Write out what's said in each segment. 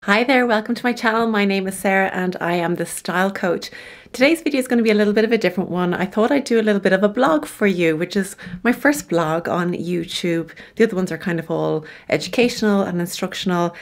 Hi there, welcome to my channel. My name is Sarah and I am the style coach. Today's video is going to be a little bit of a different one. I thought I'd do a little bit of a blog for you, which is my first blog on YouTube. The other ones are kind of all educational and instructional.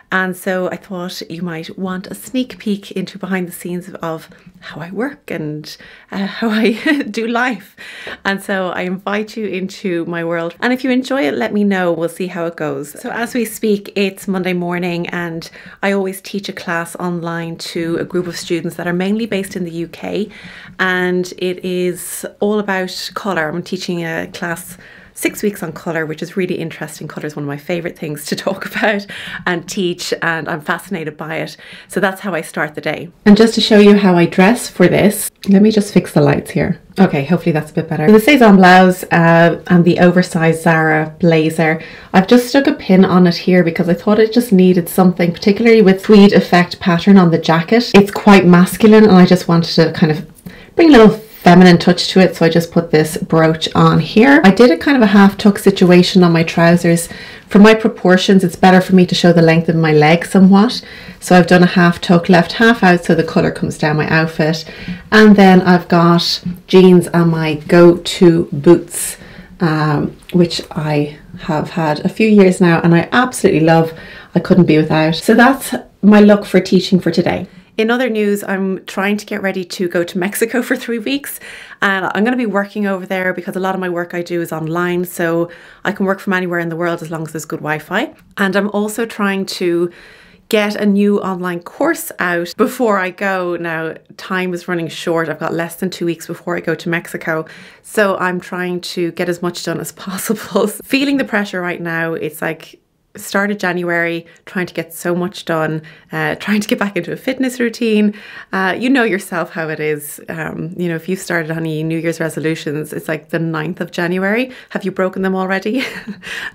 And so I thought you might want a sneak peek into behind the scenes of how I work and how I do life. And so I invite you into my world. And if you enjoy it, let me know. We'll see how it goes. So as we speak, it's Monday morning and I always teach a class online to a group of students that are mainly based in the UK. And it is all about colour. I'm teaching a class 6 weeks on colour, which is really interesting. Colour is one of my favourite things to talk about and teach, and I'm fascinated by it. So that's how I start the day. And just to show you how I dress for this, let me just fix the lights here. Okay, hopefully that's a bit better. So the Cezanne blouse and the oversized Zara blazer. I've just stuck a pin on it here because I thought it just needed something, particularly with tweed effect pattern on the jacket. It's quite masculine and I just wanted to kind of bring a little feminine touch to it, so I just put this brooch on here. I did a kind of a half tuck situation on my trousers. For my proportions, it's better for me to show the length of my leg somewhat, so I've done a half tuck, left half out so the colour comes down my outfit. And then I've got jeans and my go-to boots, which I have had a few years now and I absolutely love. I couldn't be without. So that's my look for teaching for today. In other news, I'm trying to get ready to go to Mexico for 3 weeks and I'm going to be working over there because a lot of my work I do is online, so I can work from anywhere in the world as long as there's good Wi-Fi. And I'm also trying to get a new online course out before I go. Now, time is running short. I've got less than 2 weeks before I go to Mexico. So I'm trying to get as much done as possible. Feeling the pressure right now. It's like started January, trying to get so much done, trying to get back into a fitness routine. You know yourself how it is. You know, if you've started any New Year's resolutions, it's like the 9th of January. Have you broken them already?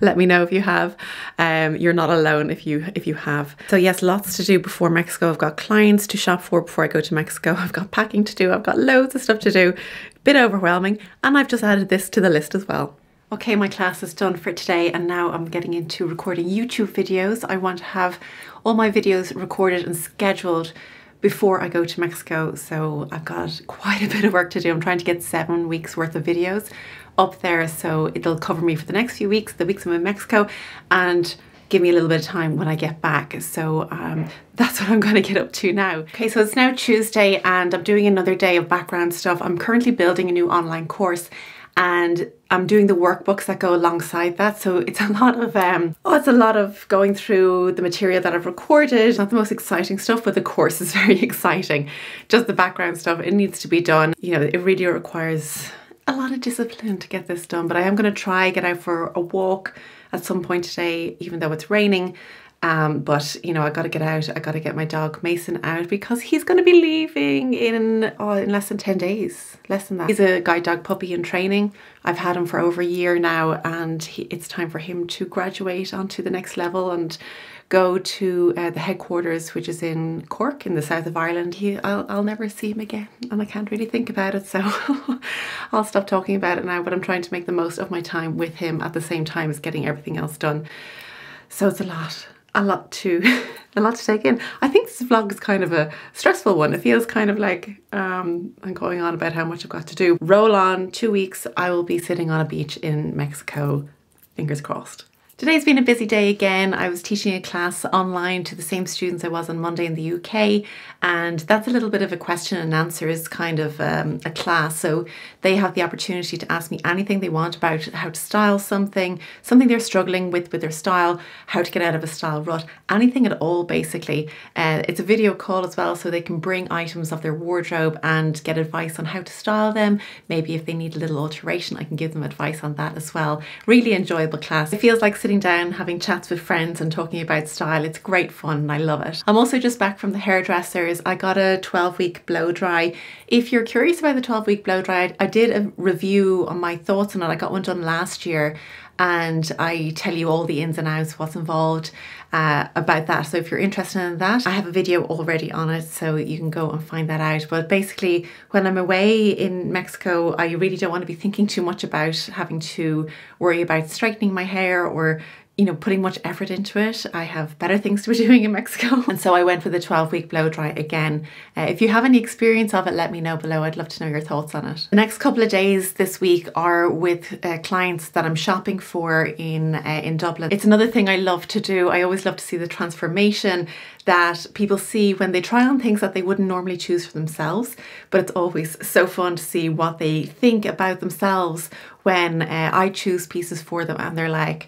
Let me know if you have. You're not alone if you have. So yes, lots to do before Mexico. I've got clients to shop for before I go to Mexico. I've got packing to do. I've got loads of stuff to do. Bit overwhelming. And I've just added this to the list as well. Okay, my class is done for today and now I'm getting into recording YouTube videos. I want to have all my videos recorded and scheduled before I go to Mexico. So I've got quite a bit of work to do. I'm trying to get 7 weeks worth of videos up there. So it'll cover me for the next few weeks, the weeks I'm in Mexico, and give me a little bit of time when I get back. So that's what I'm going to get up to now. Okay, so it's now Tuesday and I'm doing another day of background stuff. I'm currently building a new online course and I'm doing the workbooks that go alongside that. So it's a lot of it's a lot of going through the material that I've recorded. Not the most exciting stuff, but the course is very exciting. Just the background stuff, it needs to be done. You know, it really requires a lot of discipline to get this done, but I am going to try get out for a walk at some point today, even though it's raining. But you know, I got to get out. I got to get my dog Mason out because he's going to be leaving in less than 10 days, less than that. He's a guide dog puppy in training. I've had him for over a year now, and it's time for him to graduate onto the next level and go to the headquarters, which is in Cork in the south of Ireland. I'll never see him again and I can't really think about it, so I'll stop talking about it now, but I'm trying to make the most of my time with him at the same time as getting everything else done. So it's a lot to take in. I think this vlog is kind of a stressful one. It feels kind of like I'm going on about how much I've got to do. Roll on, 2 weeks, I will be sitting on a beach in Mexico, fingers crossed. Today's been a busy day again. I was teaching a class online to the same students I was on Monday in the UK, and that's a little bit of a question and answers kind of a class. So they have the opportunity to ask me anything they want about how to style something they're struggling with their style, how to get out of a style rut, anything at all basically. It's a video call as well, so they can bring items of their wardrobe and get advice on how to style them. Maybe if they need a little alteration, I can give them advice on that as well. Really enjoyable class. It feels like sitting down, having chats with friends and talking about style. It's great fun and I love it. I'm also just back from the hairdressers. I got a 12-week blow dry. If you're curious about the 12-week blow dry, I did a review on my thoughts on it. I got one done last year and I tell you all the ins and outs, what's involved about that. So if you're interested in that, I have a video already on it, so you can go and find that out. But basically, when I'm away in Mexico, I really don't want to be thinking too much about having to worry about straightening my hair or you know, putting much effort into it. I have better things to be doing in Mexico. And so I went for the 12-week blow dry again. If you have any experience of it, let me know below. I'd love to know your thoughts on it. The next couple of days this week are with clients that I'm shopping for in Dublin. It's another thing I love to do. I always love to see the transformation that people see when they try on things that they wouldn't normally choose for themselves. But it's always so fun to see what they think about themselves when I choose pieces for them and they're like,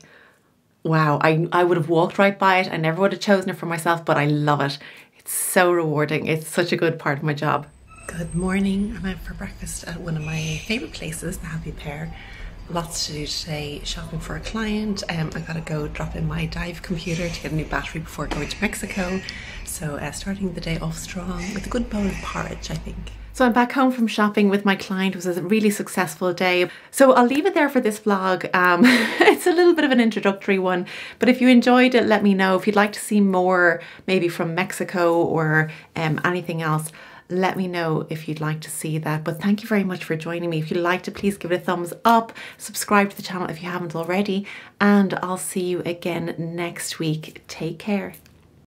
wow, I would have walked right by it. I never would have chosen it for myself, but I love it. It's so rewarding. It's such a good part of my job. Good morning. I'm out for breakfast at one of my favourite places, the Happy Pear. Lots to do today, shopping for a client. I gotta go drop in my dive computer to get a new battery before going to Mexico. So starting the day off strong with a good bowl of porridge, I think. So I'm back home from shopping with my client. It was a really successful day. So I'll leave it there for this vlog. It's a little bit of an introductory one, but if you enjoyed it, let me know. If you'd like to see more, maybe from Mexico or anything else, let me know if you'd like to see that. But thank you very much for joining me. If you'd like to, please give it a thumbs up, subscribe to the channel if you haven't already, and I'll see you again next week. Take care.